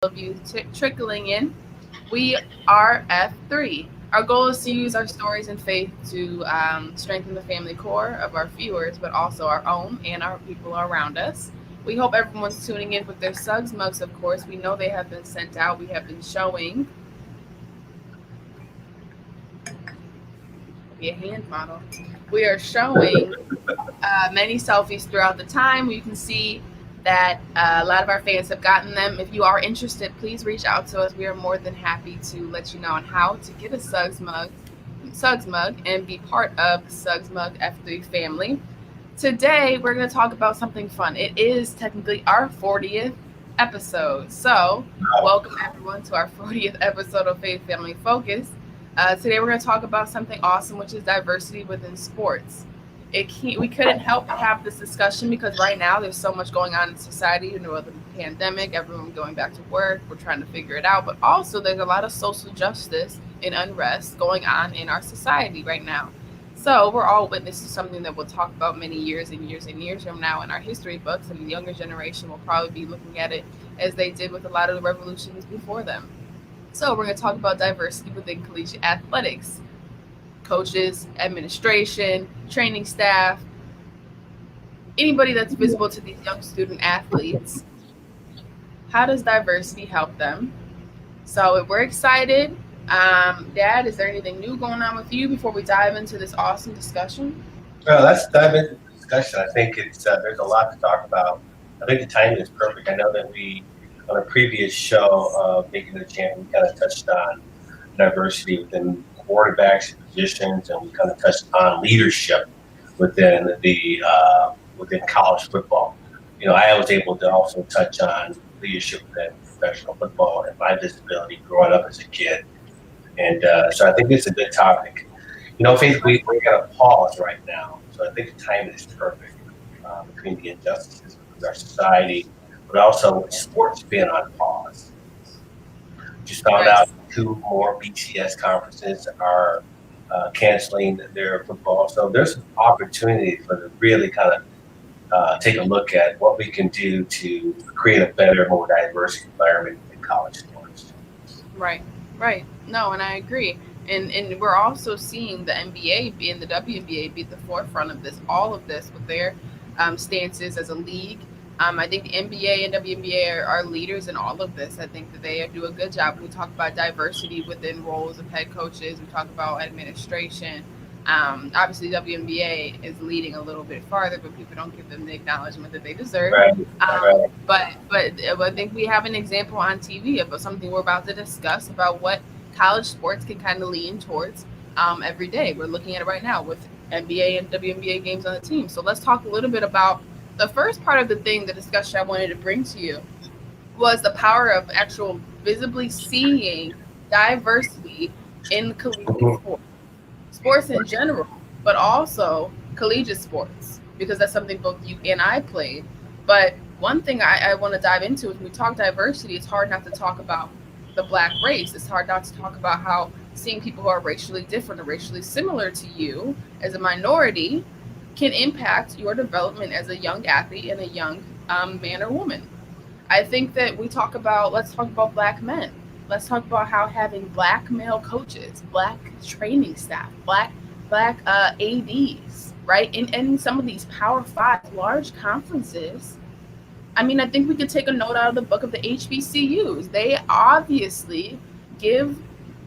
of you trickling in. We are F3. Our goal is to use our stories and faith to strengthen the family core of our viewers, but also our own and our people around us. We hope everyone's tuning in with their Suggs mugs, of course. We know they have been sent out. We have been showing be a hand model. We are showing many selfies throughout the time. You can see that a lot of our fans have gotten them. If you are interested, please reach out to us. We are more than happy to let you know on how to get a Suggs mug, and be part of the Suggs Mug F3 family. Today, we're going to talk about something fun. It is technically our 40th episode. So, welcome everyone to our 40th episode of Faith Family Focus. Today, we're going to talk about something awesome, which is diversity within sports. We couldn't help but have this discussion because right now there's so much going on in society. The pandemic, everyone going back to work, we're trying to figure it out. But also, there's a lot of social justice and unrest going on in our society right now. So we're all witness to something that we'll talk about many years and years and years from now in our history books, and the younger generation will probably be looking at it as they did with a lot of the revolutions before them. So we're going to talk about diversity within collegiate athletics, coaches, administration, training staff, anybody that's visible to these young student athletes. How does diversity help them? So we're excited. Dad, is there anything new going on with you before we dive into this awesome discussion? Well, let's dive into the discussion. I think it's there's a lot to talk about. I think the timing is perfect. I know that we, on a previous show, Making the Champ, we kind of touched on diversity within quarterbacks and positions, and we kind of touched on leadership within college football. I was able to also touch on leadership within professional football and my disability growing up as a kid. And so I think it's a good topic. Faith, we're going to pause right now. So I think the timing is perfect between the injustices of our society, but also with sports being on pause. Just found out two more BCS conferences are canceling their football. So there's an opportunity for to really kind of take a look at what we can do to create a better, more diverse environment in college sports. Right, right. No, and I agree. And we're also seeing the NBA and the WNBA be at the forefront of this, all of this with their stances as a league. I think the NBA and WNBA are leaders in all of this. I think that they do a good job. We talk about diversity within roles of head coaches. We talk about administration. Obviously, WNBA is leading a little bit farther, but people don't give them the acknowledgement that they deserve. Right, right. But I think we have an example on TV of something we're about to discuss about what college sports can kind of lean towards every day. We're looking at it right now with NBA and WNBA games on the team. So let's talk a little bit about the first part of the discussion I wanted to bring to you was the power of actual visibly seeing diversity in collegiate sports in general, but also collegiate sports, because that's something both you and I played. But one thing I want to dive into is when we talk diversity, it's hard not to talk about the black race. It's hard not to talk about how seeing people who are racially different or racially similar to you as a minority can impact your development as a young athlete and a young man or woman. I think that let's talk about black men. Let's talk about how having black male coaches, black training staff, black ADs, right? In some of these Power Five large conferences. I mean, I think we could take a note out of the book of the HBCUs. They obviously give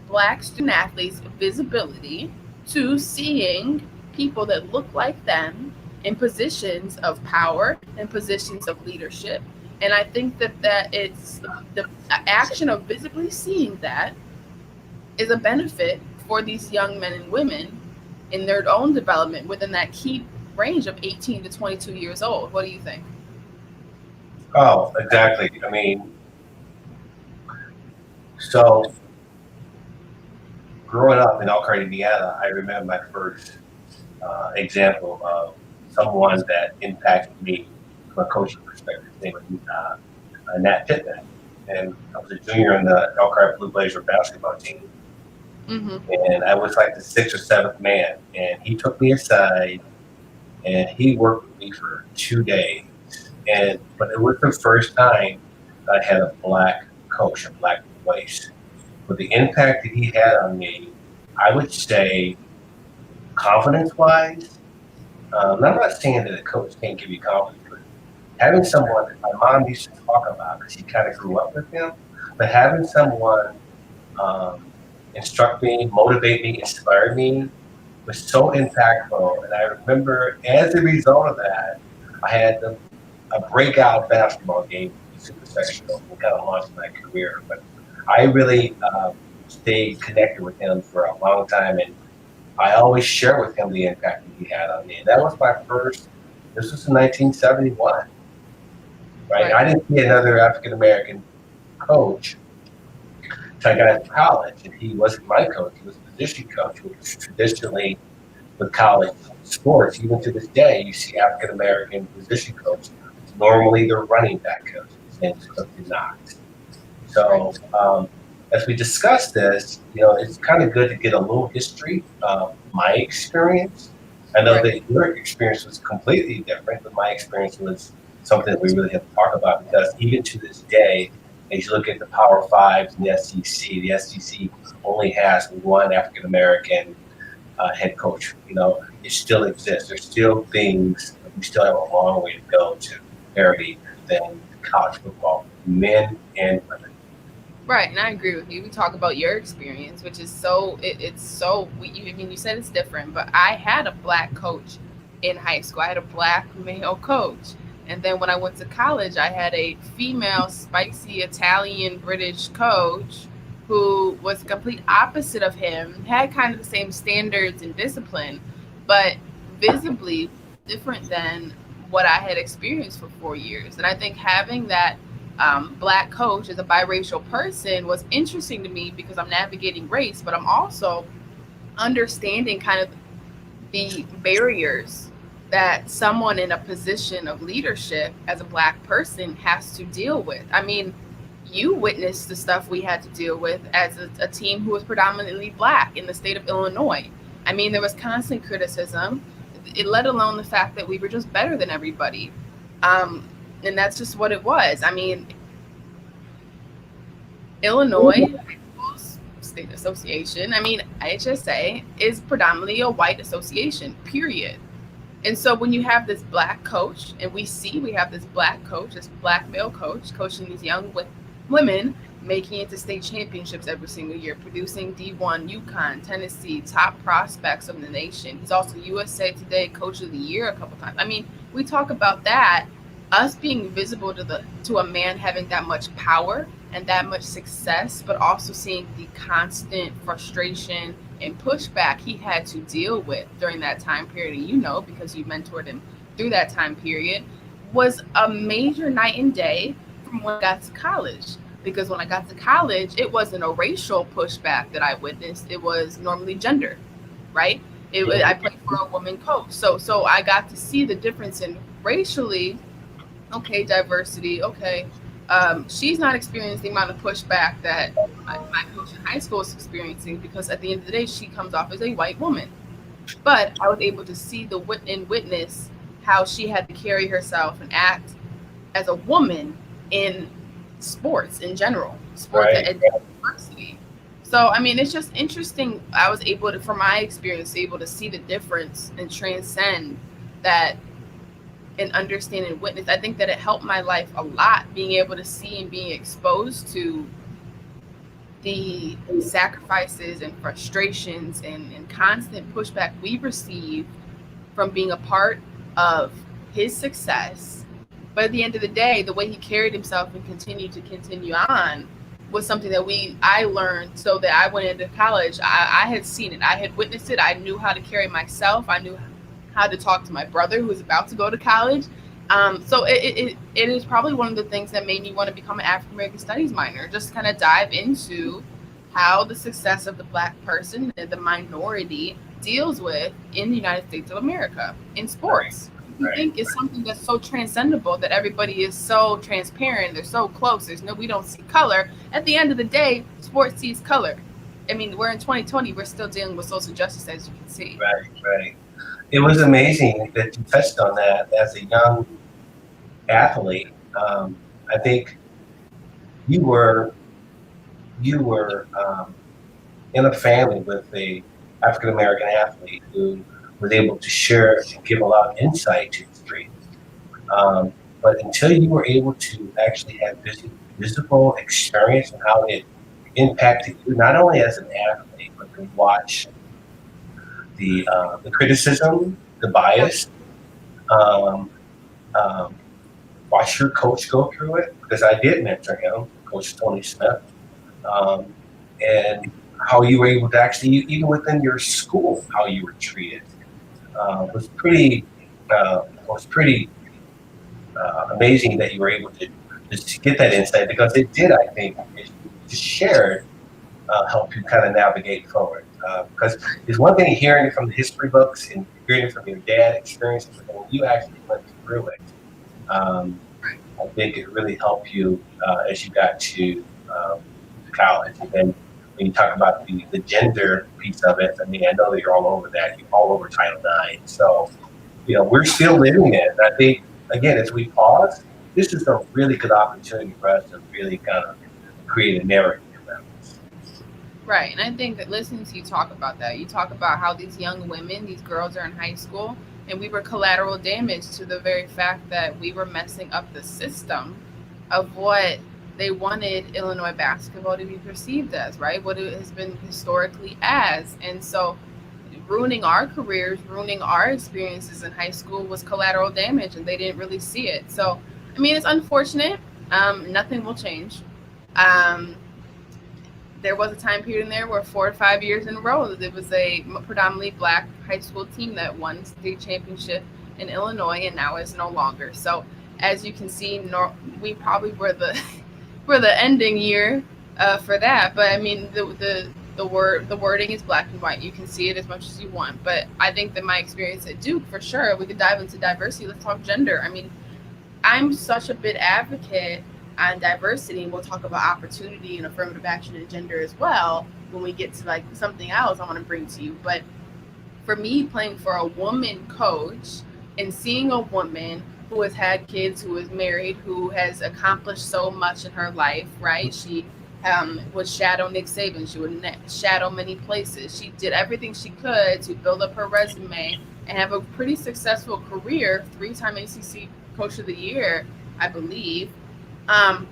black student athletes visibility to seeing people that look like them in positions of power and positions of leadership. And I think that it's the action of visibly seeing that is a benefit for these young men and women in their own development within that key range of 18 to 22 years old. What do you think? Oh, exactly. I mean, so growing up in Elkhart, Indiana, I remember my first example of someone that impacted me from a coaching perspective. His name was Nat Pittman. And I was a junior on the Elkhart Blue Blazer basketball team. Mm-hmm. And I was like the sixth or seventh man. And he took me aside and he worked with me for 2 days. But it was the first time I had a black coach, a black voice. But the impact that he had on me, I would say, confidence wise. I'm not saying that a coach can't give you confidence, but having someone that my mom used to talk about, because she kind of grew up with him, but having someone um, instruct me, motivate me, inspire me was so impactful. And I remember as a result of that, I had a breakout basketball game, the super sectional, and kind of launched my career. But I really stayed connected with him for a long time, and I always share with him the impact that he had on me. And that was my first. This was in 1971, right? Right. I didn't see another African American coach until I got into college, and he wasn't my coach. He was a position coach, which is traditionally with college sports. Even to this day, you see African American position coach. It's normally the running back coach. His name is Clifton Knox. Right. So as we discuss this, it's kind of good to get a little history of my experience. I know Right. that your experience was completely different, but my experience was something that we really have to talk about because even to this day, as you look at the Power Fives and the SEC only has one African American head coach. It still exists. There's still things. We still have a long way to go to parity within college football, men and women. Right, and I agree with you. We talk about your experience, which is so it's so. I mean, you said it's different, but I had a black coach in high school. I had a black male coach, and then when I went to college, I had a female, spicy Italian British coach who was the complete opposite of him. Had kind of the same standards and discipline, but visibly different than what I had experienced for 4 years. And I think having that black coach as a biracial person was interesting to me because I'm navigating race, but I'm also understanding kind of the barriers that someone in a position of leadership as a black person has to deal with. I mean, you witnessed the stuff we had to deal with as a team who was predominantly black in the state of Illinois. I mean, there was constant criticism, let alone the fact that we were just better than everybody. Um, and that's just what it was. I mean, Illinois State Association, I mean, IHSA is predominantly a white association, period. And so when you have this black coach, and we have this black coach, this black male coach, coaching these young women, making it to state championships every single year, producing D1, UConn, Tennessee, top prospects of the nation. He's also USA Today Coach of the Year a couple times. I mean, we talk about that, us being visible to a man having that much power and that much success, but also seeing the constant frustration and pushback he had to deal with during that time period, and because you mentored him through that time period, was a major night and day from when I got to college. Because when I got to college, it wasn't a racial pushback that I witnessed; it was normally gender, right? I played for a woman coach, so I got to see the difference in racially. Okay, diversity. Okay, she's not experiencing the amount of pushback that my coach in high school is experiencing because at the end of the day, she comes off as a white woman. But I was able to see and witness how she had to carry herself and act as a woman in sports in general, sports Right. at university. So I mean, it's just interesting. I was able to, from my experience, able to see the difference and transcend that and understand and witness. I think that it helped my life a lot being able to see and being exposed to the sacrifices and frustrations and constant pushback we received from being a part of his success. But at the end of the day, the way he carried himself and continued to continue on was something that I learned so that I went into college. I had seen it. I had witnessed it. I knew how to carry myself. I knew how to talk to my brother who was about to go to college. So it is probably one of the things that made me want to become an African American Studies minor, just kind of dive into how the success of the black person and the minority deals with in the United States of America in Right. sports. We Right. think is something that's so transcendable that everybody is so transparent, they're so close, we don't see color. At the end of the day, sports sees color. I mean, we're in 2020, we're still dealing with social justice, as you can see. Right. Right. It was amazing that you touched on that as a young athlete. I think you were. you were in a family with a African American athlete who was able to share and give a lot of insight to the street. Um, but until you were able to actually have visible experience and how it impacted you, not only as an athlete, but to watch the criticism, the bias, um, um, watch your coach go through it, because I did mentor him, Coach Tony Smith, um, and how you were able to actually, even within your school, how you were treated was pretty amazing that you were able to just get that insight, because it did, I think, as you just shared, help you kind of navigate forward. Because it's one thing hearing it from the history books and hearing it from your dad experiences, but when you actually went through it, um, I think it really helped you as you got to college. And then when you talk about the gender piece of it, I mean, I know that you're all over that. You're all over Title IX. So, we're still living it. And I think, again, as we pause, this is a really good opportunity for us to really kind of create a narrative around this. Right. And I think that listening to you talk about that, you talk about how these young women, these girls are in high school, and we were collateral damage to the very fact that we were messing up the system of what they wanted Illinois basketball to be perceived as, right? What it has been historically as. And so ruining our careers, ruining our experiences in high school was collateral damage, and they didn't really see it. So, I mean, it's unfortunate. Nothing will change. Um, there was a time period in there where 4 or 5 years in a row there was a predominantly black high school team that won state championship in Illinois, and now is no longer. So as you can see, we probably were the were the ending year for that. But I mean, the wording is black and white. You can see it as much as you want. But I think that my experience at Duke, for sure, we could dive into diversity. Let's talk gender. I mean, I'm such a big advocate on diversity, and we'll talk about opportunity and affirmative action and gender as well when we get to like something else I want to bring to you. But for me, playing for a woman coach and seeing a woman who has had kids, who is married, who has accomplished so much in her life, right? She would shadow Nick Saban. She would shadow many places. She did everything she could to build up her resume and have a pretty successful career, three-time ACC Coach of the Year, I believe. Um,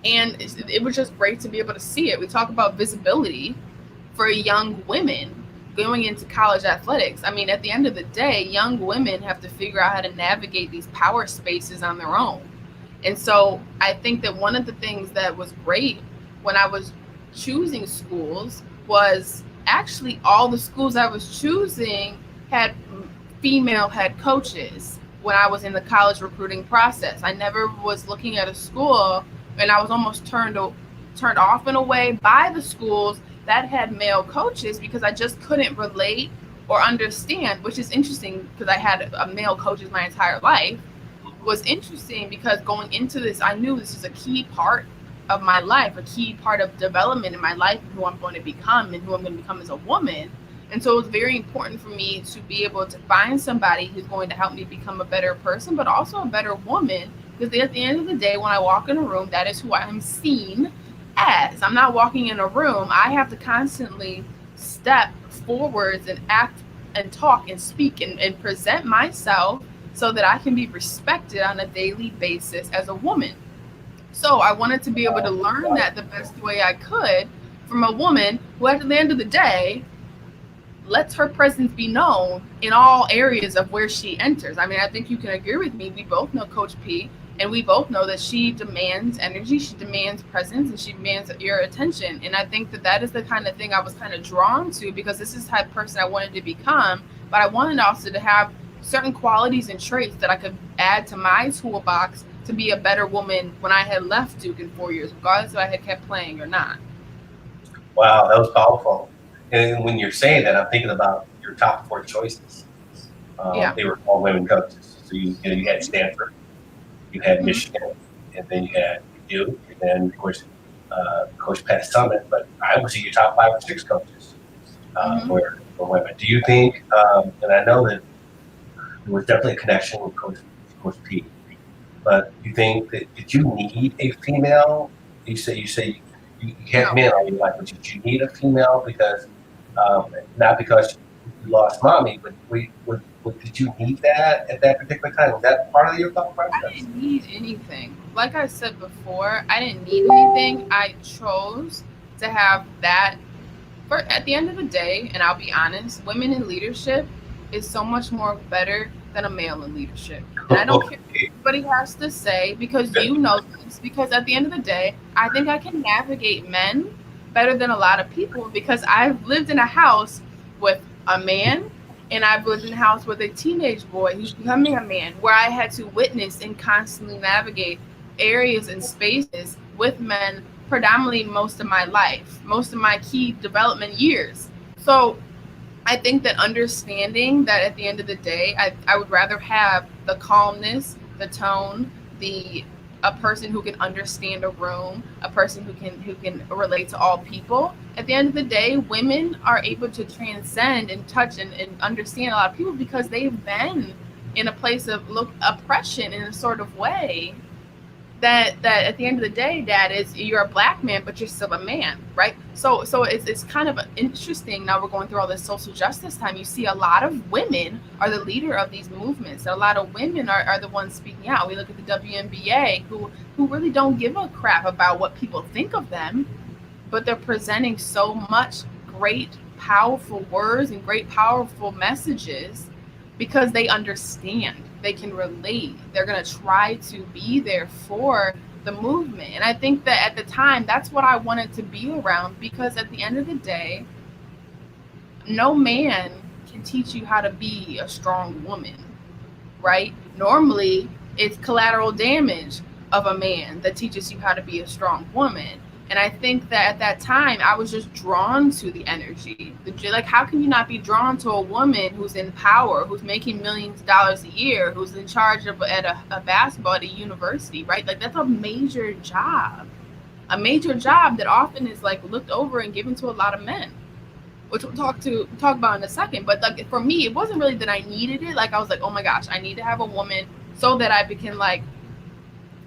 and it was just great to be able to see it. We talk about visibility for young women going into college athletics. I mean, at the end of the day, young women have to figure out how to navigate these power spaces on their own. And so I think that one of the things that was great when I was choosing schools was actually all the schools I was choosing had female head coaches when I was in the college recruiting process. I never was looking at a school, and I was almost turned off in a way by the schools that had male coaches, because I just couldn't relate or understand, which is interesting because I had a male coaches my entire life. Was interesting because going into this, I knew this is a key part of my life, a key part of development in my life, and who I'm going to become and who I'm going to become as a woman. And so it was very important for me to be able to find somebody who's going to help me become a better person, but also a better woman. Because at the end of the day, when I walk in a room, that is who I'm seen as. I'm not walking in a room. I have to constantly step forwards and act and talk and speak and present myself so that I can be respected on a daily basis as a woman. So I wanted to be able to learn that the best way I could from a woman who, at the end of the day, lets her presence be known in all areas of where she enters. I mean, I think you can agree with me. We both know Coach P, and we both know that she demands energy, she demands presence, and she demands your attention. And I think that that is the kind of thing I was kind of drawn to, because this is the type of person I wanted to become. But I wanted also to have certain qualities and traits that I could add to my toolbox to be a better woman when I had left Duke in 4 years, regardless if I had kept playing or not. Wow, that was powerful. And when you're saying that, I'm thinking about your top four choices. Yeah. They were all women coaches. So you had Stanford, you had Mm-hmm. Michigan, and then you had Duke, and then of course Coach Pat Summit. But I would say your top five or six coaches Mm-hmm. for women. Do you think? And I know that there was definitely a connection with Coach P. But you think that did you need a female? You say You can't No, men are you like, but you need a female because not because you lost mommy, but did you need that at that particular time? Was that part of your thought I process? didn't need anything. Like I said before, I didn't need anything. I chose to have that. For at the end of the day, and I'll be honest, women in leadership is so much more better than a male in leadership. And I don't care Okay. what anybody has to say because you know this. Because at the end of the day, I think I can navigate men better than a lot of people because I've lived in a house with a man and I've lived in a house with a teenage boy who's becoming a man where I had to witness and constantly navigate areas and spaces with men predominantly most of my life, most of my key development years. So I think that understanding that at the end of the day, I would rather have the calmness, the tone, the a person who can understand a room, a person who can relate to all people. At the end of the day, women are able to transcend and touch and understand a lot of people because they've been in a place of look oppression in a sort of way that at the end of the day, dad, is you're a black man but you're still a man, right? So it's kind of interesting. Now we're going through all this social justice time. You see a lot of women are the leader of these movements. A lot of women are the ones speaking out. We look at the WNBA who really don't give a crap about what people think of them, but they're presenting so much great, powerful words and great, powerful messages because they understand, they can relate, they're going to try to be there for the movement. And I think that at the time, that's what I wanted to be around because at the end of the day, no man can teach you how to be a strong woman, right? Normally, it's collateral damage of a man that teaches you how to be a strong woman. And I think that at that time, I was just drawn to the energy. Like, how can you not be drawn to a woman who's in power, who's making millions of dollars a year, who's in charge of at a basketball at a university, right? Like, that's a major job that often is like looked over and given to a lot of men, which we'll talk about in a second. But like for me, it wasn't really that I needed it. Like I was like, oh my gosh, I need to have a woman so that I can like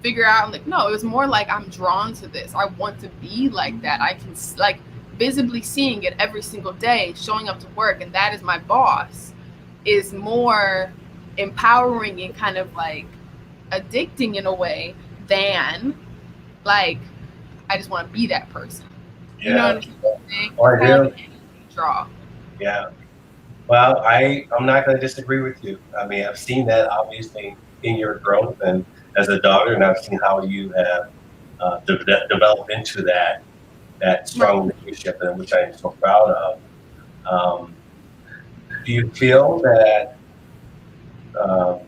figure out. Like no, it was more like I'm drawn to this. I want to be like that. I can like visibly seeing it every single day, showing up to work, and that is my boss. Is more empowering and kind of like addicting in a way than like I just want to be that person. You know Yeah. what I'm saying? Oh, It's I kind of do. like an energy draw. Yeah. Well, I'm not going to disagree with you. I mean, I've seen that obviously in your growth and as a daughter, and I've seen how you have developed into that Right. strong leadership, and which I am so proud of. Um, do you feel that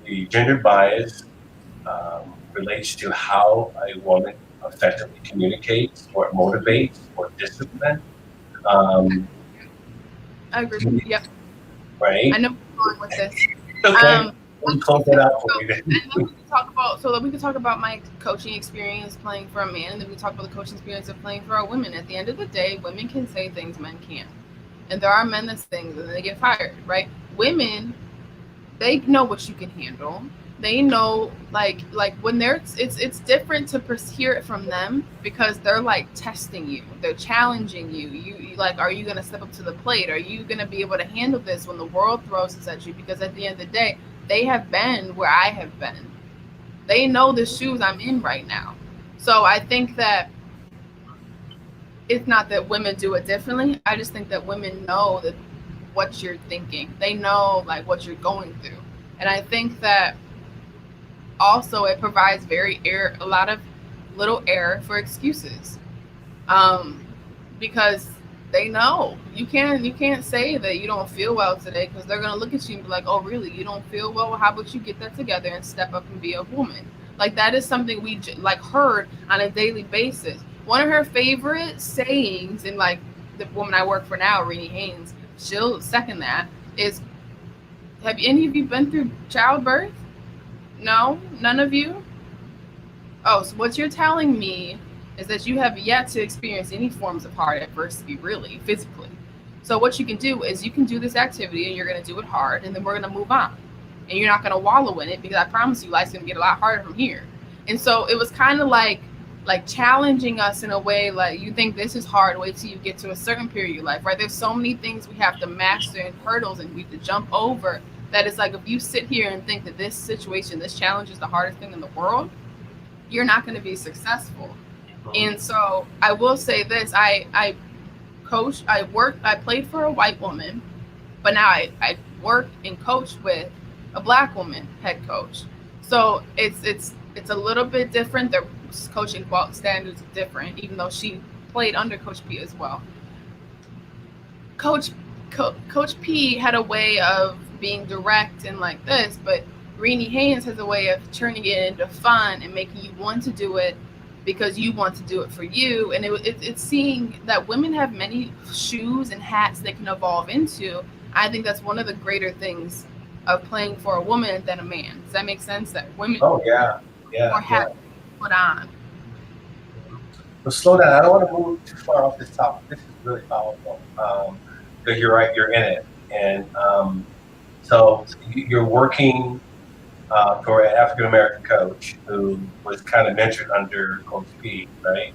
the gender bias relates to how a woman effectively communicates or motivates or disciplines? Um, I agree. Yep. I right? know where you're going with this. Okay. Let Let me me close say, that out for so, you. and then we can talk about so that we can talk about my coaching experience playing for a man, and then we can talk about the coaching experience of playing for a woman. At the end of the day, women can say things men can't, and there are men that say things and they get fired. Right? Women, they know what you can handle. They know like when they're it's different to hear it from them because they're like testing you, they're challenging you. You like, are you gonna step up to the plate? Are you gonna be able to handle this when the world throws this at you? Because at the end of the day, they have been where I have been. They know the shoes I'm in right now. So I think that it's not that women do it differently. I just think that women know that what you're thinking. They know like what you're going through. And I think that also it provides a lot of little air for excuses, um, because they know you can't say that you don't feel well today because they're gonna look at you and be like, oh really, you don't feel well? Well, how about you get that together and step up and be a woman? Like that is something we like heard on a daily basis. One of her favorite sayings, and like the woman I work for now, Renee Haynes, she'll second that, is, have any of you been through childbirth? No, none of you. Oh, so what you're telling me is that you have yet to experience any forms of hard adversity, really, physically. So what you can do is you can do this activity and you're going to do it hard, and then we're going to move on. And you're not going to wallow in it because I promise you life's going to get a lot harder from here. And so it was kind of like like challenging us in a way like you think this is hard, wait till you get to a certain period of your life, right? There's so many things we have to master and hurdles and we have to jump over that it's like if you sit here and think that this situation, this challenge is the hardest thing in the world, you're not going to be successful. Mhm. And so I will say this, I played for a white woman, but now I work and coach with a black woman head coach. So it's a little bit different. The coaching standards are different, even though she played under Coach P as well. Coach Coach P had a way of being direct and like this, but Renee Haynes has a way of turning it into fun and making you want to do it because you want to do it for you. And it's seeing that women have many shoes and hats they can evolve into. I think that's one of the greater things of playing for a woman than a man. Does that make sense? That women Oh yeah, yeah, more yeah. hats to put on. But slow down. I don't want to move too far off this topic. This is really powerful. Because you're right, you're in it, and so you're working for an African American coach who was kind of mentored under Coach P, right?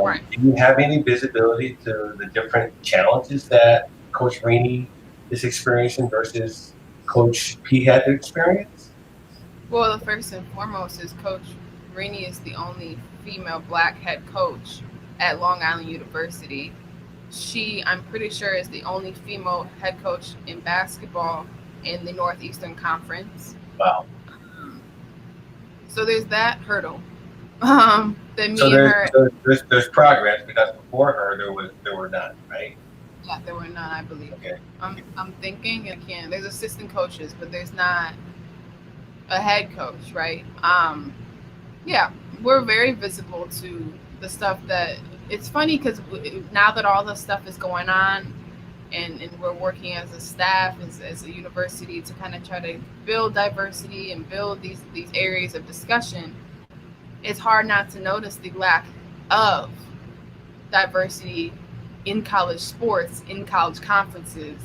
Right. Do you have any visibility to the different challenges that Coach Rainey is experiencing versus Coach P had to experience? Well, the first and foremost is Coach Renee is the only female black head coach at Long Island University. She, I'm pretty sure, is the only female head coach in basketball in the Northeastern Conference. Wow. Um, so there's that hurdle. That So me and her, there's progress because before her there were none, right? yeah, there were none, I believe. Okay. I'm thinking, and I can't. There's assistant coaches, but there's not a head coach, right? Yeah, we're very visible to the stuff that it's funny because now that all this stuff is going on and we're working as a staff as a university to kind of try to build diversity and build these areas of discussion, it's hard not to notice the lack of diversity in college sports, in college conferences,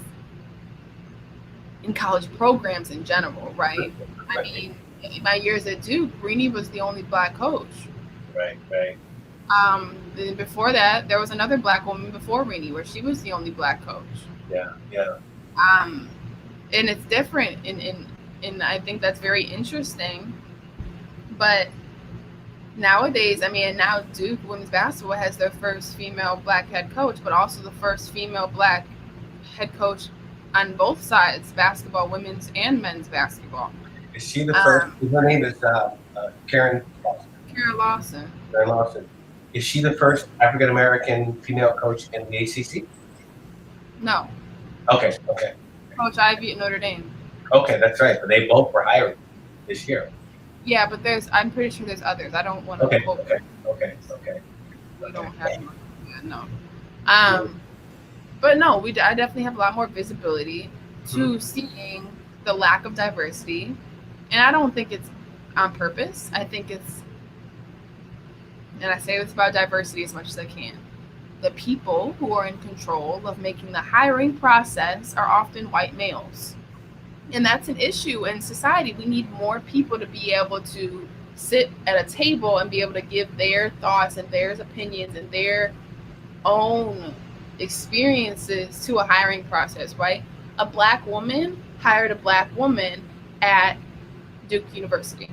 in college programs in general, right? I Right, mean, in my years at Duke, Greeny was the only black coach. right, right. Then before that, there was another black woman before Renee, where she was the only black coach. Yeah, yeah. Um, and it's different, and I think that's very interesting. But nowadays, I mean, now Duke women's basketball has their first female black head coach, but also the first female black head coach on both sides, basketball, women's and men's basketball. Is she the first? Um, Her name is Karen Lawson. Kara Lawson, Karen Lawson. Is she the first African American female coach in the ACC? no, Okay, okay, Coach Ivy at Notre Dame. okay. That's right. But they both were hired this year. Yeah, but I'm pretty sure there's others. I don't want to Okay, quote. okay, okay, okay, We okay. don't have no. But no, I definitely have a lot more visibility Mhm. to seeing the lack of diversity, and I don't think it's on purpose. I think it's, and I say this about diversity as much as I can. The people who are in control of making the hiring process are often white males. And that's an issue in society. We need more people to be able to sit at a table and be able to give their thoughts and their opinions and their own experiences to a hiring process, right? A black woman hired a black woman at Duke University.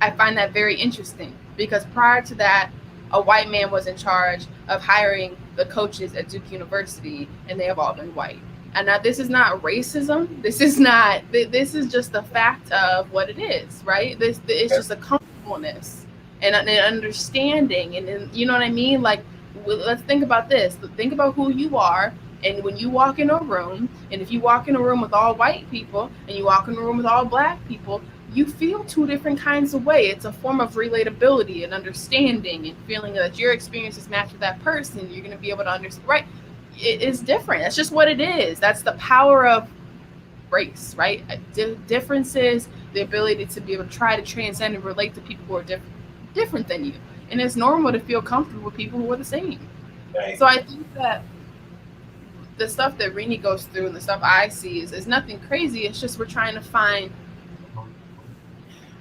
I find that very interesting because prior to that, a white man was in charge of hiring the coaches at Duke University, and they have all been white. And now this is not racism. This is not. This is just the fact of what it is, right? This it's just a comfortableness and an understanding, and you know what I mean. Like, let's think about this. Think about who you are, and when you walk in a room, and if you walk in a room with all white people, and you walk in a room with all black people, you feel two different kinds of way. It's a form of relatability and understanding and feeling that your experiences match with that person. You're going to be able to understand, right? It is different. That's just what it is. That's the power of race, right? Differences, the ability to be able to try to transcend and relate to people who are different than you. And it's normal to feel comfortable with people who are the same. Right. So I think that the stuff that Renee goes through and the stuff I see is nothing crazy. It's just we're trying to find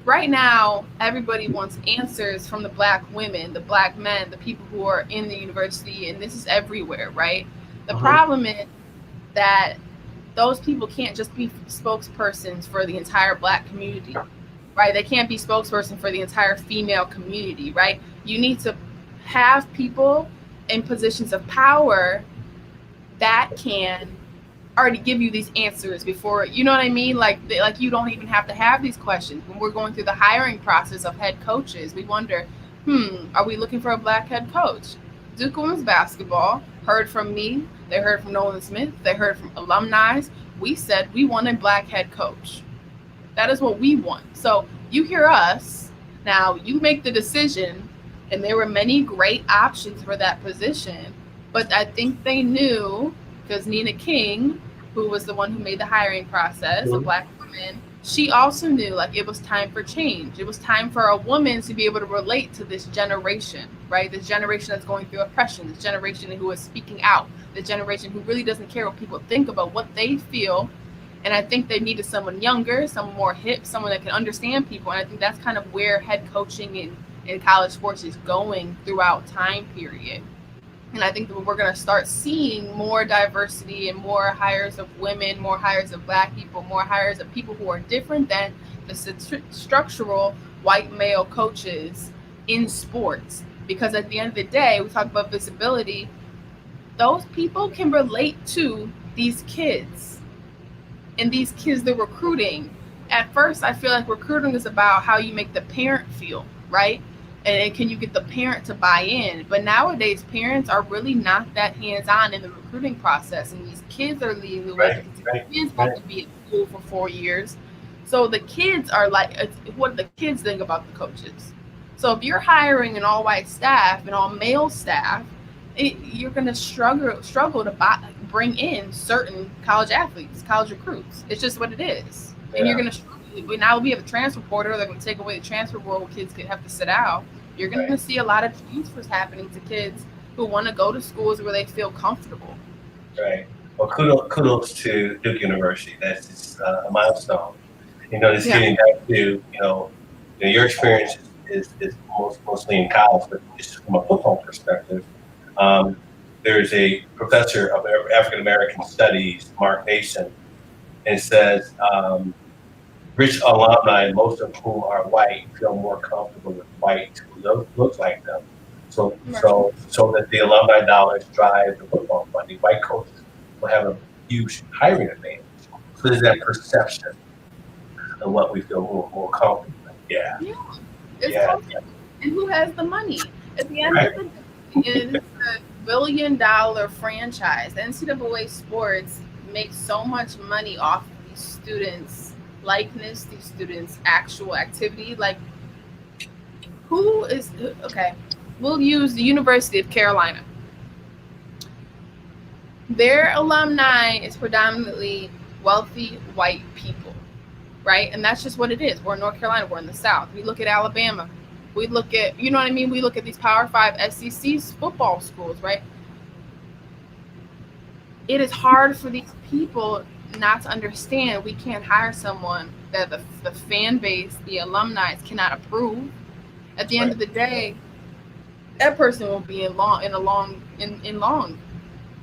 right now everybody wants answers from the black women, the black men, the people who are in the university, and this is everywhere, right? The Mm-hmm. problem is that those people can't just be spokespersons for the entire black community, right? They can't be spokesperson for the entire female community, right? You need to have people in positions of power that can already give you these answers before, you know what I mean, like you don't even have to have these questions. When we're going through the hiring process of head coaches, we wonder, are we looking for a black head coach? Duke women's basketball heard from me, they heard from Nolan Smith, they heard from alumni. We said we want a black head coach. That is what we want. So you hear us, now you make the decision, and there were many great options for that position. But I think they knew, because Nina King, who was the one who made the hiring process, a Mm-hmm. black woman, she also knew like it was time for change. It was time for a woman to be able to relate to this generation, right? This generation that's going through oppression, this generation who is speaking out, the generation who really doesn't care what people think about what they feel. And I think they needed someone younger, someone more hip, someone that can understand people. And I think that's kind of where head coaching in college sports is going throughout time period. And I think that we're going to start seeing more diversity and more hires of women, more hires of black people, more hires of people who are different than the structural white male coaches in sports. Because at the end of the day, we talk about visibility, those people can relate to these kids, and these kids they're recruiting. At first, I feel like recruiting is about how you make the parent feel, right? And can you get the parent to buy in? But nowadays, parents are really not that hands on in the recruiting process, and these kids are leading the way Right, because right, these kids have right, to be at school for 4 years. So the kids are like, what do the kids think about the coaches? So if you're hiring an all white staff, an all male staff, you're going to struggle to bring in certain college athletes, college recruits. It's just what it is. And you're yeah, going to struggle. But now we have a transfer portal. They're going to take away the transfer portal. Kids could have to sit out. You're going to right, see a lot of transfers happening to kids who want to go to schools where they feel comfortable. right. Well, kudos to Duke University. That's just a milestone. Just Yeah. getting back to your experience is mostly in college, but just from a football perspective, um, there's a professor of African American studies, Mark Mason, and says rich alumni, most of whom are white, feel more comfortable with white who look like them. So, Right. so that the alumni dollars drive the football funding. White coaches will have a huge hiring advantage. So there's that perception of what we feel more comfortable with. Yeah, Yeah. It's yeah, comfortable. And who has the money? At the end right, of the day, it is a $1 billion franchise. The NCAA sports makes so much money off of these students' likeness, these students' actual activity. Like, who is okay? We'll use the University of Carolina. Their alumni is predominantly wealthy white people, right? And that's just what it is. We're in North Carolina, we're in the South. We look at Alabama, we look at, you know what I mean? We look at these Power Five SEC football schools, right? It is hard for these people not to understand we can't hire someone that the fan base, the alumni cannot approve. At the end right. of the day, that person will be in long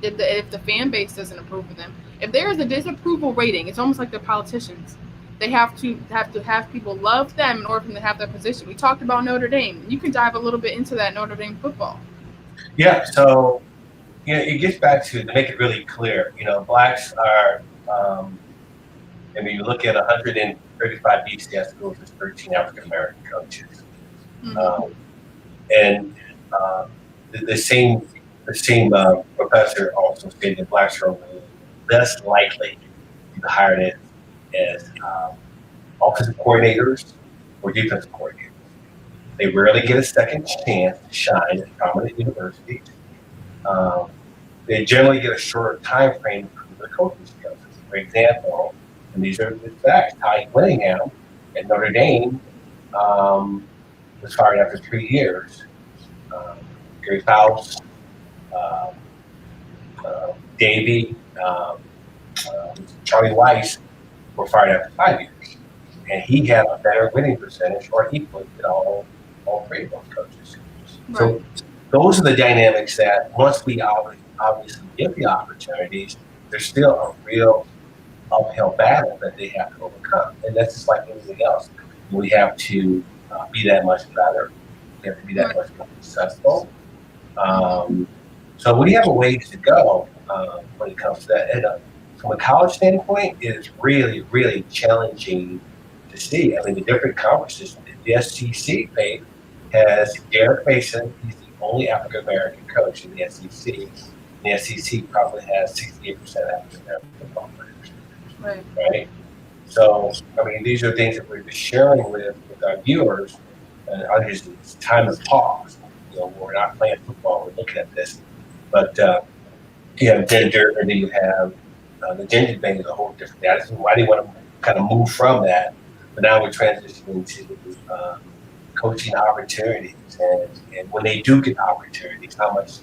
if the fan base doesn't approve of them. If there is a disapproval rating, it's almost like the politicians. They have people love them in order for them to have their position. We talked about Notre Dame. You can dive a little bit into that Notre Dame football. Yeah. So it gets back to make it really clear. Blacks are. I mean, you look at 135 BCS schools, there's 13 African American coaches, Mm-hmm. um, and uh, the same professor also stated that blacks are less likely to be hired as offensive coordinators or defensive coordinators. They rarely get a second chance to shine at prominent universities. Um, they generally get a shorter time frame to prove their coaching skills. For example, and these are the facts, Ty Willingham at Notre Dame um, was fired after 3 years. Um, Gary Faust, um, Davey, Charlie Weiss were fired after 5 years. and he had a better winning percentage or equal than all three of those coaches. Right. So those are the dynamics that once we obviously give the opportunities, there's still a real uphill battle that they have to overcome. And that's just like anything else. We have to be that much better. We have to be that Right. much more successful. Mm-hmm. Um, so we have a ways to go when it comes to that. And from a college standpoint, it is really, really challenging to see. I mean, the different conferences, the SEC Faith has Derek Mason. He's the only African American coach in the SEC. The SEC probably has 68% African American football players, Right. right? So, I mean, these are things that we're just sharing with our viewers. And obviously, it's time to pause. We're not playing football. We're looking at this. But you have gender, and then you have the gender thing is a whole different. That's why they want to kind of move from that. But now we're transitioning to coaching opportunities, and when they do get opportunities, how much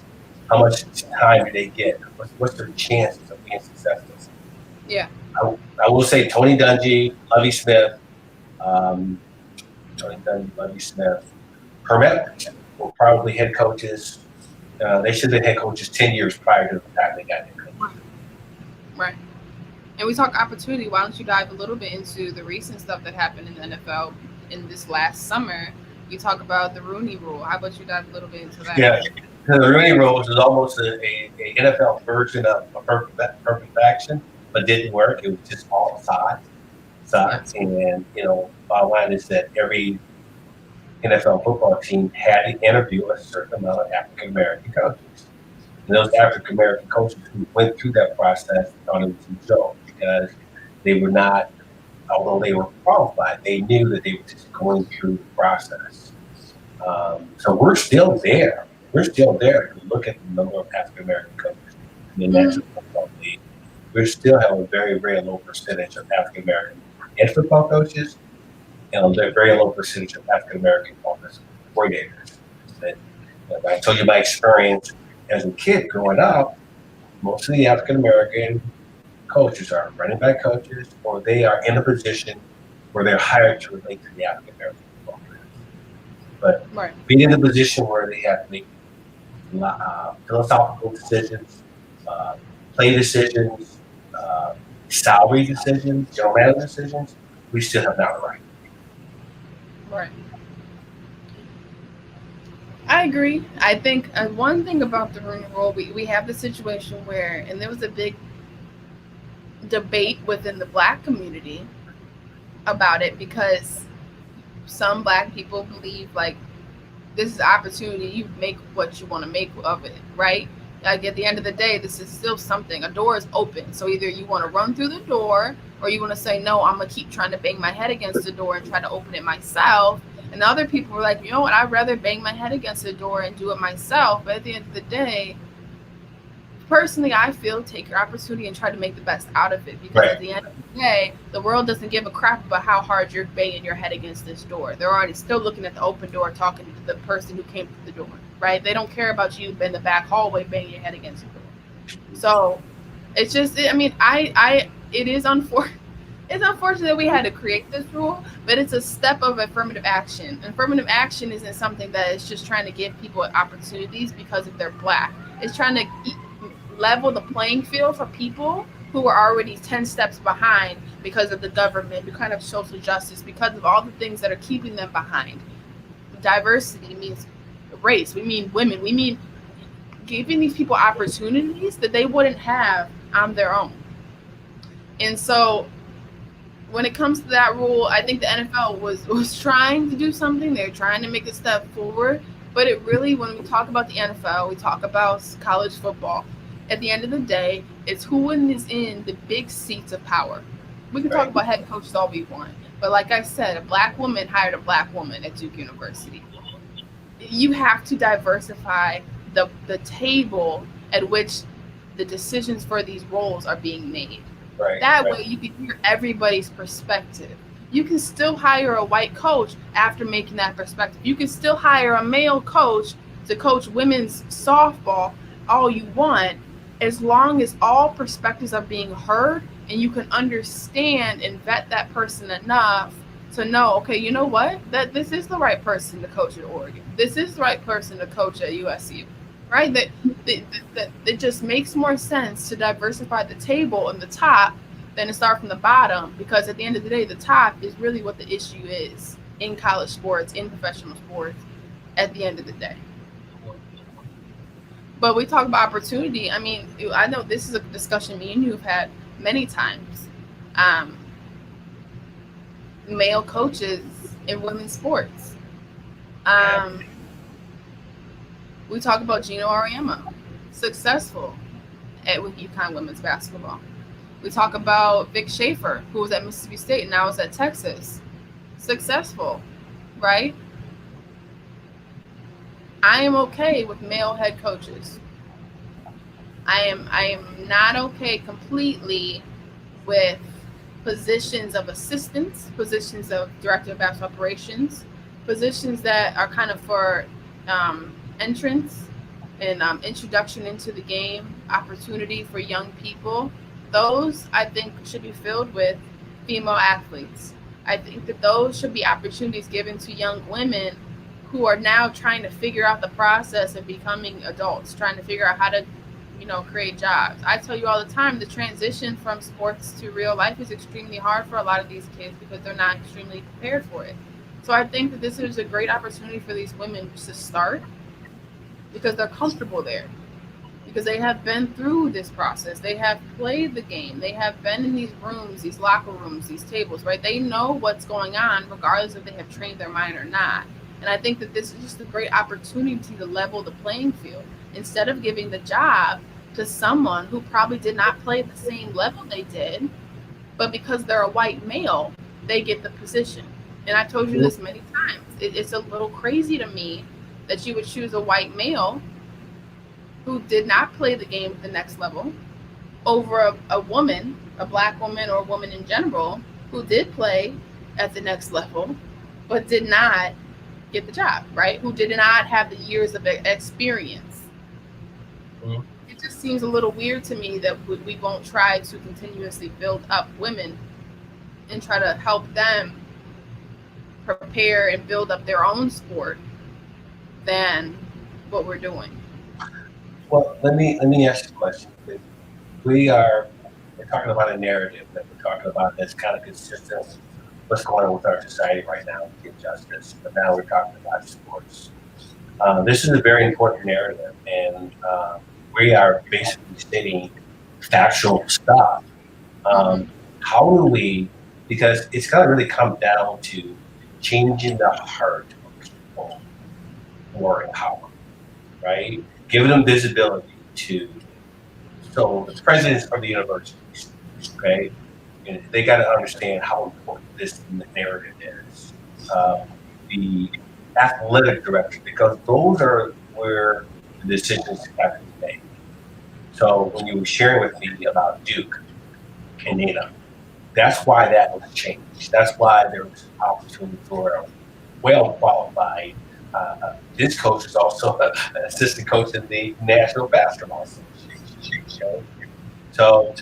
time do they get? What's their chances of being successful? Yeah. I, I will say Tony Dungy, Lovie Smith, um, Tony Dungy, Lovie Smith, Hermet were probably head coaches. They should have been head coaches 10 years prior to the time they got head coaches. Right. And we talk opportunity. Why don't you dive a little bit into the recent stuff that happened in the NFL in this last summer? You talk about the Rooney Rule. How about you dive a little bit into that? Yeah, the Rooney Rules is almost a NFL version of a perfect action, but didn't work. It was just all Yeah. sides. And, bottom line is that every NFL football team had to interview a certain amount of African American coaches. And those African American coaches who went through that process thought it was a joke because they were not, although they were qualified, they knew that they were just going through the process. So we're still there. We're still there. If you look at the number of African American coaches in the Mm-hmm. National Football League, we still have a very, very low percentage of African American head football coaches and a very low percentage of African American offensive coordinators. And, I told you my experience as a kid growing up. Most of the African American coaches are running back coaches, or they are in a position where they're hired to relate to the African American football players. But Right. being in a position where they have to make philosophical decisions, uh, play decisions, uh, salary decisions, general manager decisions, we still have not arrived. Right. I agree. I think one thing about the Rooney Rule, we have the situation where, and there was a big debate within the black community about it because some black people believe like this is opportunity. You make what you want to make of it, right? Like at the end of the day, this is still something. A door is open, so either you want to run through the door, or you want to say no. I'm gonna keep trying to bang my head against the door and try to open it myself. And the other people were like, you know what? I'd rather bang my head against the door and do it myself. But at the end of the day, personally, I feel take your opportunity and try to make the best out of it because Right. at the end of the day, the world doesn't give a crap about how hard you're banging your head against this door. They're already still looking at the open door, talking to the person who came through the door, right? They don't care about you in the back hallway banging your head against the door. So it's just, I mean, it is unfortunate. It's unfortunate that we had to create this rule, but it's a step of affirmative action. Affirmative action isn't something that is just trying to give people opportunities because if they're black. It's trying to level the playing field for people who are already 10 steps behind because of the government, because of social justice, because of all the things that are keeping them behind. Diversity means race, we mean women, we mean giving these people opportunities that they wouldn't have on their own. And so when it comes to that rule, I think the NFL was trying to do something. They're trying to make a step forward. But it really, when we talk about the NFL, we talk about college football. At the end of the day, it's who is in the big seats of power. We can talk Right. about head coaches all we want. But like I said, a black woman hired a black woman at Duke University. You have to diversify the table at which the decisions for these roles are being made. Right. That Right. way you can hear everybody's perspective. You can still hire a white coach after making that perspective. You can still hire a male coach to coach women's softball all you want, as long as all perspectives are being heard and you can understand and vet that person enough to know, okay, you know what? That this is the right person to coach at Oregon. This is the right person to coach at USU, right? That it just makes more sense to diversify the table and the top than to start from the bottom, because at the end of the day, the top is really what the issue is in college sports, in professional sports, at the end of the day. But we talk about opportunity. I mean, I know this is a discussion me and you have had many times. Um, Male coaches in women's sports. Yeah. Um, we talk about Gino Auriemma, successful with UConn women's basketball. We talk about Vic Shafer, who was at Mississippi State and now is at Texas, successful, right? I am okay with male head coaches. I am not okay completely with positions of assistants, positions of director of basketball operations, positions that are kind of for entrance and introduction into the game, opportunity for young people. Those I think should be filled with female athletes. I think that those should be opportunities given to young women who are now trying to figure out the process of becoming adults, trying to figure out how to, create jobs. I tell you all the time, the transition from sports to real life is extremely hard for a lot of these kids because they're not extremely prepared for it. So I think that this is a great opportunity for these women to start because they're comfortable there, because they have been through this process. They have played the game. They have been in these rooms, these locker rooms, these tables, right? They know what's going on, regardless if they have trained their mind or not. And I think that this is just a great opportunity to level the playing field. Instead of giving the job to someone who probably did not play at the same level they did, but because they're a white male, they get the position. And I told you this many times. It's a little crazy to me that you would choose a white male who did not play the game at the next level over a woman, a black woman or a woman in general, who did play at the next level, but did not get the job, right? Who did not have the years of experience. Mhm. It just seems a little weird to me that we won't try to continuously build up women and try to help them prepare and build up their own sport than what we're doing. Well, let me ask you a question. We're talking about a narrative that we're talking about that's kind of consistent with what's going on with our society right now with injustice. But now we're talking about sports. This is a very important narrative, and we are basically stating factual stuff. Mm-hmm. How do we? Because it's got to really come down to changing the heart of people who are in power, right? Giving them visibility to the presidents of the universities, okay? And they got to understand how important this narrative is. The athletic director, because those are where the decisions have to be made. So when you were sharing with me about Duke, Canada, that's why that was changed. That's why there was an opportunity for a well qualified. This coach is also an assistant coach in the National Basketball Association. Okay? So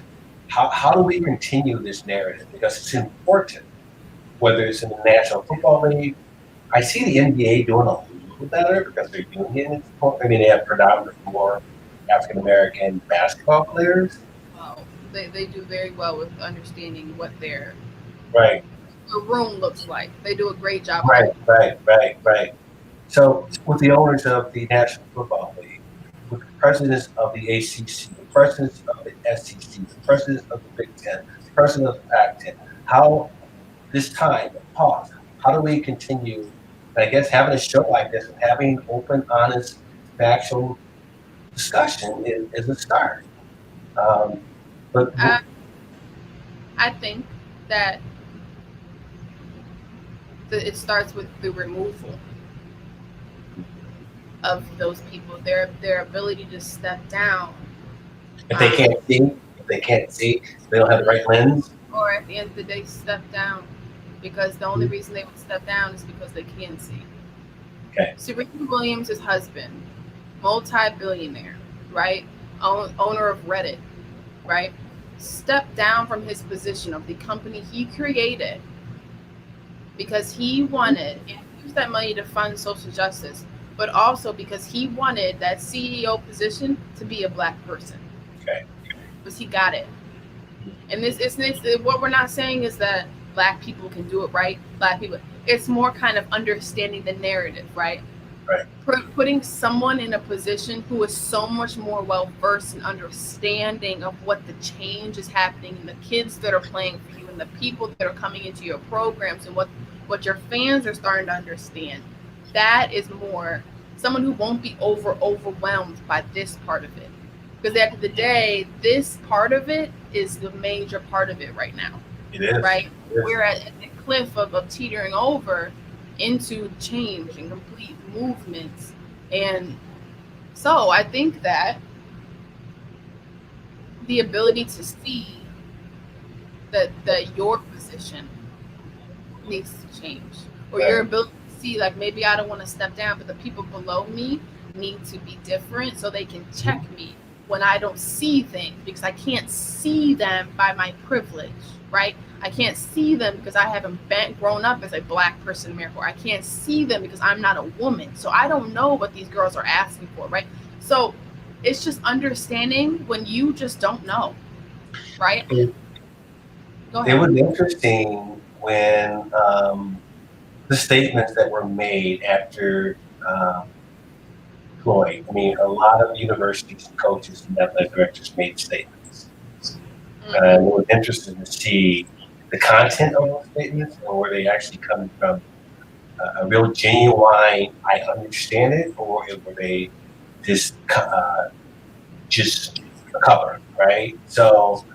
how do we continue this narrative? Because it's important, whether it's in the National Football League. I see the NBA doing a little better because they're doing it. I mean, they have predominantly more African American basketball players. Well, they do very well with understanding what Right, the room looks like. They do a great job of right, that. right. So with the owners of the National Football League, with the presidents of the ACC, the presidents of the SEC, the presidents of the Big Ten, the president of the Pac-10, how this time, pause, how do we continue, I guess, having a show like this and having open, honest, factual discussion is a start. Um, but I, I think that it starts with the removal of those people, their ability to step down, if they um, can't see, if they can't see, they don't have the right lens. or at the end of the day, step down, because the only reason they would step down is because they can see. Okay. Serena Williams' husband, multi-billionaire, right? Owner of Reddit, right? Stepped down from his position of the company he created because he wanted and used that money to fund social justice, but also because he wanted that CEO position to be a black person. Okay. Because he got it. And what we're not saying is that black people can do it right. Black people, it's more kind of understanding the narrative, right? Right. Putting someone in a position who is so much more well versed in understanding of what the change is happening and the kids that are playing for you and the people that are coming into your programs and what your fans are starting to understand. That is more someone who won't be overwhelmed by this part of it. Because at the end of the day, this part of it is the major part of it right now, It is. right? It is. We're at the cliff of teetering over into change and complete movements. And so I think that the ability to see that your position needs to change, or your Right. ability to see like maybe I don't want to step down, but the people below me need to be different so they can check me when I don't see things because I can't see them by my privilege, right? I can't see them because I haven't grown up as a black person in America. Or I can't see them because I'm not a woman, so I don't know what these girls are asking for, right? So it's just understanding when you just don't know, right? It, Go it ahead. was interesting when the statements that were made after Floyd. I mean, a lot of universities and coaches and athletic directors made statements. And it Mm-hmm. was interesting to see the content of those statements and where they actually come from a real genuine, I understand it, or were they just, just a cover, right? So,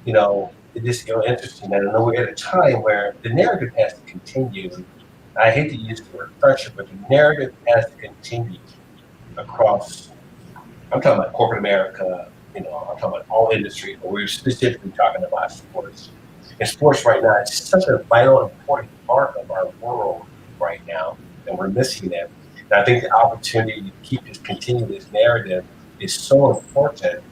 it just interesting. And I know we're at a time where the narrative has to continue. I hate to use the word pressure, but the narrative has to continue across. I'm talking about corporate America. I'm talking about all industries, but we're specifically talking about sports. And sports right now is such a vital, important part of our world right now, and we're missing it. And I think the opportunity to keep this, continue this narrative is so important.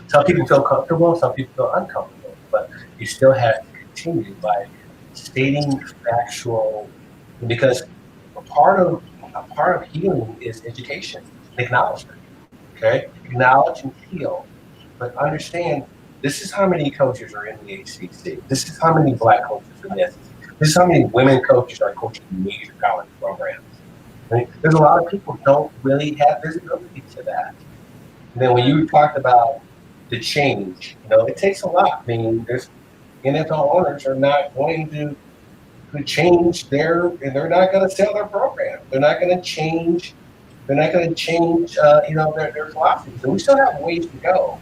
Some people feel comfortable, some people feel uncomfortable, but you still have to continue by stating factual, because a part of a part of healing is education, acknowledgement. Okay, acknowledge and heal, but understand this is how many coaches are in the ACC. This is how many black coaches are in the SEC. This is how many women coaches are coaching major college programs. I mean, there's a lot of people who don't really have visibility to that. And then when you talked about the change, it takes a lot. I mean, there's NFL owners are not going to change and they're not going to sell their program. They're not going to change. They're not going to change, their philosophies. And we still have ways to go.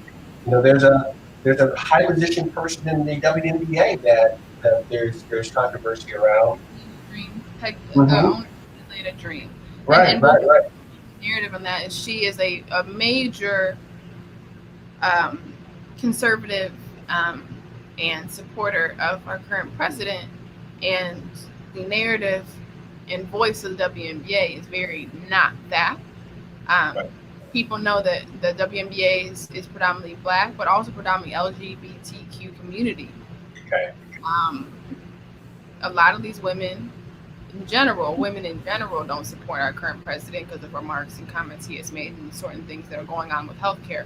There's a high position person in the WNBA that there's controversy around. Dream, the Hmm. owner laid a dream, and Right, and right, what right. narrative on that is she is a major um, conservative um, and supporter of our current president, and the narrative and voice of the WNBA is very not that. Um, Right. People know that the WNBA is predominantly black, but also predominantly LGBTQ community. Okay. Um, a lot of these women in general, don't support our current president because of remarks and comments he has made and certain things that are going on with healthcare.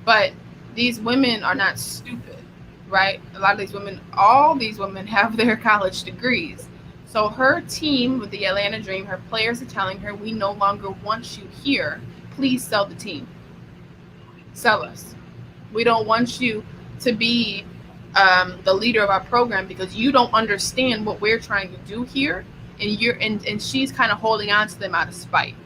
But these women are not stupid, right? A lot of these women, all these women have their college degrees. So her team with the Atlanta Dream, her players are telling her, we no longer want you here. Please sell the team. Sell us. We don't want you to be the leader of our program because you don't understand what we're trying to do here, and she's kind of holding on to them out of spite.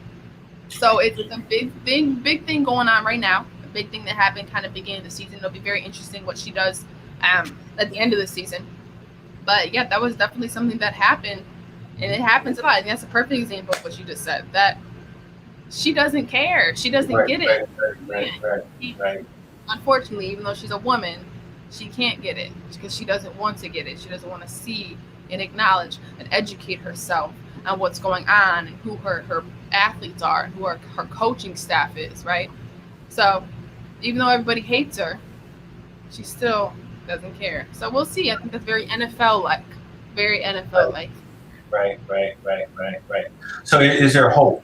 So it's a big thing going on right now. A big thing that happened kind of beginning of the season. It'll be very interesting what she does at the end of the season. But yeah, that was definitely something that happened, and it happens a lot. And that's a perfect example of what you just said. That she doesn't care. She doesn't Right, get it. right, right, right, right, She, right. unfortunately, even though she's a woman, she can't get it because she doesn't want to get it. She doesn't want to see and acknowledge and educate herself on what's going on and who her athletes are and who her coaching staff is, right? So even though everybody hates her, she still doesn't care. So we'll see. I think that's very NFL like. Very NFL Right. like. Right. So is there hope?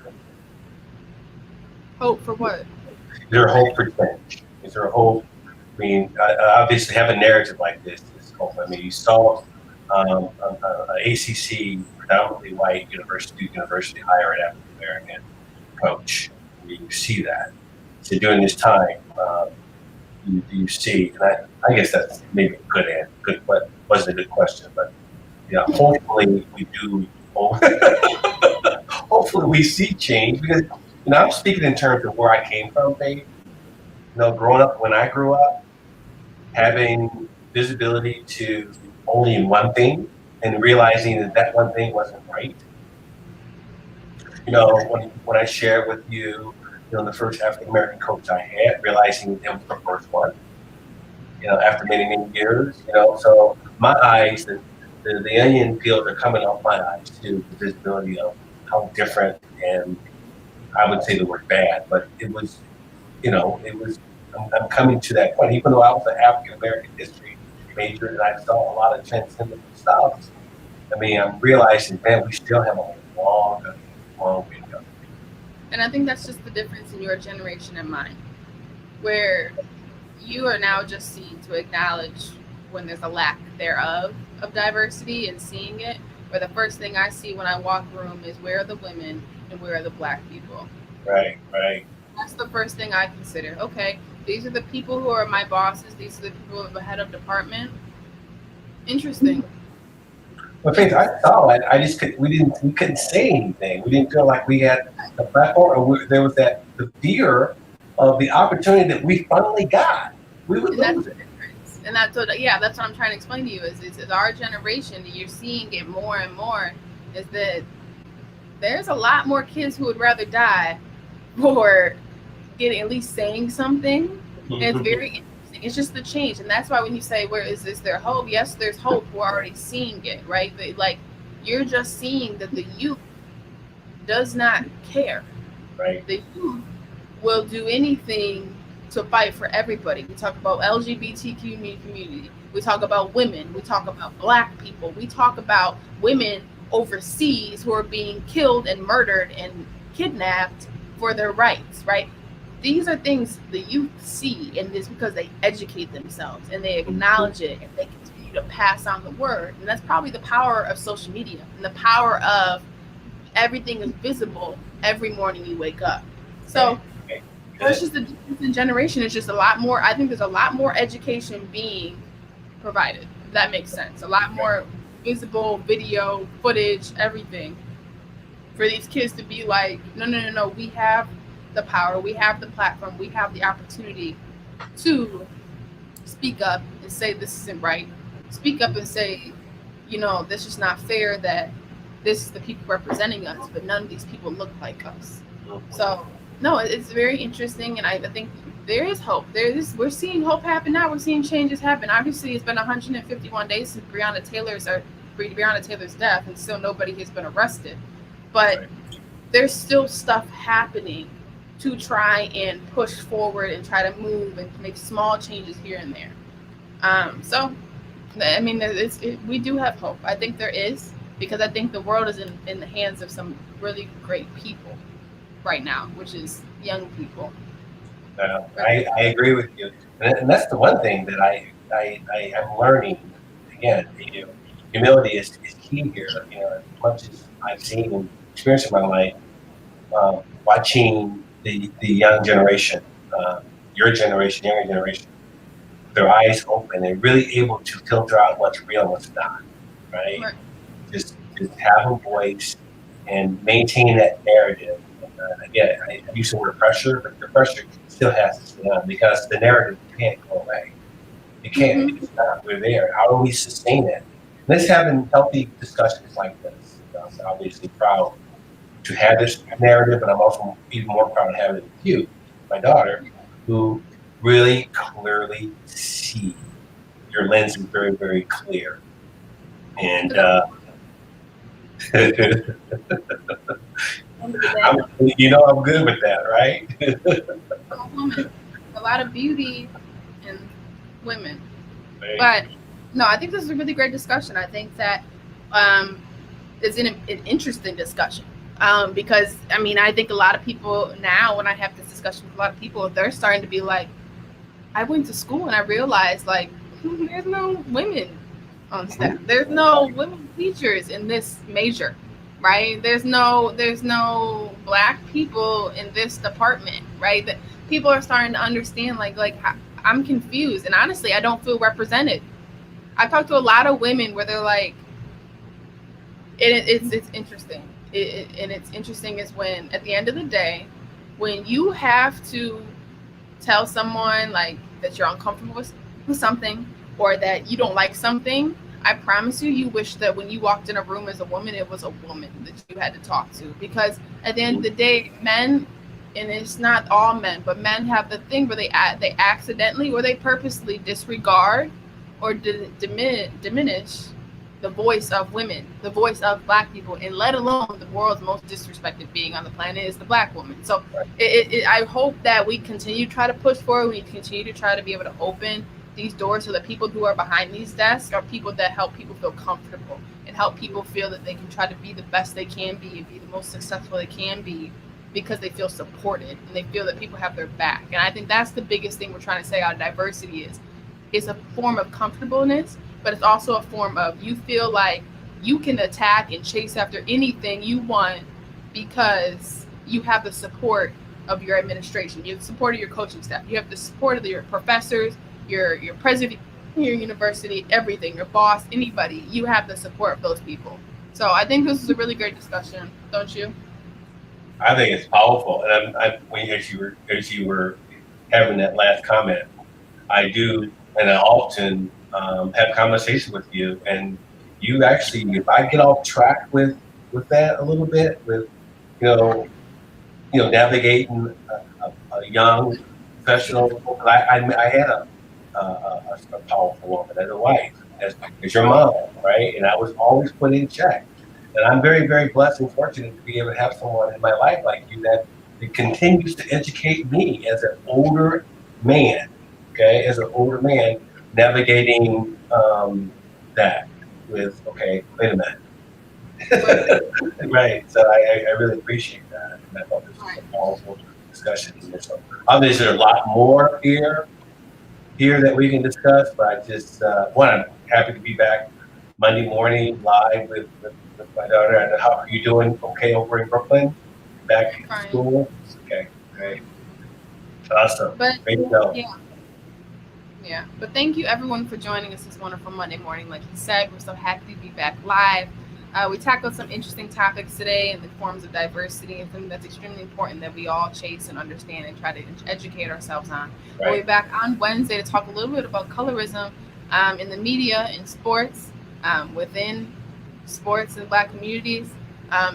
Hope for what? Is there hope for change? Is there hope? I mean, obviously, have a narrative like this is hope. I mean, you saw ACC, predominantly white university hire an African American coach. I mean, you see that. So during this time, you see, and I guess that's maybe a good, but wasn't a good question, but yeah, hopefully we do. Hopefully we see change because I'm speaking in terms of where I came from, Dave. Growing up when I grew up, having visibility to only one thing and realizing that that one thing wasn't right. When I shared with you, the first African American coach I had, realizing it was the first one. After many years. So my eyes, the onion peels are coming off my eyes to the visibility of how different, and I would say the word bad, but it was. I'm coming to that point. Even though I was an African American history major and I saw a lot of transcendental stuff, I mean, I'm realizing, man, we still have a long way to go. And I think that's just the difference in your generation and mine, where you are now just seen to acknowledge when there's a lack thereof of diversity and seeing it. Where the first thing I see when I walk the room is where are the women and where are the black people. Right. That's the first thing I consider. Okay, these are the people who are my bosses. These are the people who are the head of department. Interesting. Well, Faith, I saw it. We couldn't say anything. We didn't feel like we had the platform, or there was the fear of the opportunity that we finally got. We would And that's lose the it. difference. And that's what, yeah, that's what I'm trying to explain to you is our generation, you're seeing it more and more, is that there's a lot more kids who would rather die for getting at least saying something. And it's very interesting. It's just the change. And that's why when you say, where is there hope? Yes, there's hope. We're already seeing it, right? But like, you're just seeing that the youth does not care. Right. The youth will do anything to fight for everybody. We talk about LGBTQ community. We talk about women. We talk about black people. We talk about women overseas who are being killed and murdered and kidnapped for their rights, right? These are things the youth see, and it's because they educate themselves and they acknowledge it and they continue to pass on the word. And that's probably the power of social media and the power of everything is visible every morning you wake up. So that's just the difference in generation. It's just a lot more. I think there's a lot more education being provided. If that makes sense. A lot more visible video footage, everything for these kids to be like, no. We have the power. We have the platform. We have the opportunity to speak up and say this isn't right. Speak up and say, this is not fair that this is the people representing us, but none of these people look like us. So no, it's very interesting, and I think there is hope. We're seeing hope happen now. We're seeing changes happen. Obviously, it's been 151 days since Breonna Taylor's death, and still nobody has been arrested. But there's still stuff happening to try and push forward and try to move and make small changes here and there. So, I mean, we do have hope. I think there is, because I think the world is in the hands of some really great people right now, which is young people. I agree with you, and that's the one thing that I am learning. Again, humility is key here. As much as I've seen and experienced in my life, watching the young generation, your generation, younger generation, their eyes open and really able to filter out what's real and what's not. Right? Just have a voice and maintain that narrative. Again, I use the word pressure, but the pressure still has to stay on because the narrative can't go away. It can't. It's not. We're there. How do we sustain it? Let's having healthy discussions like this. I'm obviously proud to have this narrative, but I'm also even more proud to have it with you, my daughter, who really clearly see your lens is very, very clear. And I'm good with that, right? A lot of beauty in women. Right. But no, I think this is a really great discussion. I think that is an interesting discussion. Because I mean, I think a lot of people now, when I have this discussion with a lot of people, they're starting to be like, I went to school and I realized like there's no women on staff. There's no women teachers in this major, right? There's no black people in this department, right? That people are starting to understand I'm confused and honestly I don't feel represented. I talked to a lot of women where they're like, it's interesting. And it's interesting is when at the end of the day, when you have to tell someone like that you're uncomfortable with something or that you don't like something, I promise you, you wish that when you walked in a room as a woman, it was a woman that you had to talk to. Because at the end of the day, men, and it's not all men, but men have the thing where they accidentally or they purposely disregard or diminish the voice of women, the voice of black people, and let alone the world's most disrespected being on the planet is the black woman. So I hope that we continue to try to push forward. We continue to try to be able to open these doors so that people who are behind these desks are people that help people feel comfortable and help people feel that they can try to be the best they can be and be the most successful they can be because they feel supported and they feel that people have their back. And I think that's the biggest thing we're trying to say out of diversity is it's a form of comfortableness, but it's also a form of you feel like you can attack and chase after anything you want because you have the support of your administration, you have the support of your coaching staff, you have the support of your professors, your president, your university, everything, your boss, anybody. You have the support of those people. So I think this is a really great discussion, don't you? I think it's powerful, and as you were having that last comment, I do, and I often have conversations with you, and you actually, if I get off track with that a little bit, with you know, navigating a young professional, I had a powerful woman as a wife, as your mom, right? And I was always put in check. And I'm very, very blessed and fortunate to be able to have someone in my life like you that continues to educate me as an older man, okay, as an older man navigating that with, okay, wait a Right. minute. Right. So I really appreciate that. And I thought this was Right. a powerful discussion. So obviously, there's a lot more here that we can discuss, but I just one, I'm happy to be back Monday morning live with my daughter. And how are you doing? Okay, over in Brooklyn, back I'm to fine. school. Okay, great, awesome, But great to know. yeah, yeah. But thank you everyone for joining us this wonderful Monday morning. Like he said, we're so happy to be back live. We tackled some interesting topics today in the forms of diversity and something that's extremely important that we all chase and understand and try to educate ourselves on. We'll Right. be back on Wednesday to talk a little bit about colorism in the media, in sports, within sports and black communities.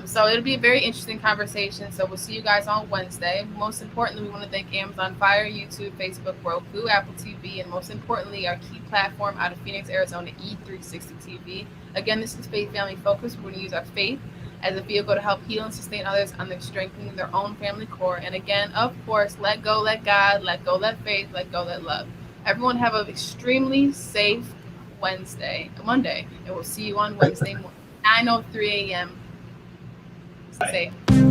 So it'll be a very interesting conversation. So we'll see you guys on Wednesday. Most importantly, we want to thank Amazon Fire, YouTube, Facebook, Roku, Apple TV, and most importantly, our key platform out of Phoenix, Arizona, E360 TV. Again, this is Faith Family Focus. We're going to use our faith as a vehicle to help heal and sustain others on their strengthening their own family core. And again, of course, let go, let God, let go, let faith, let go, let love. Everyone have an extremely safe Monday, and we'll see you on Wednesday morning, 9:03 a.m. Bye. Safe.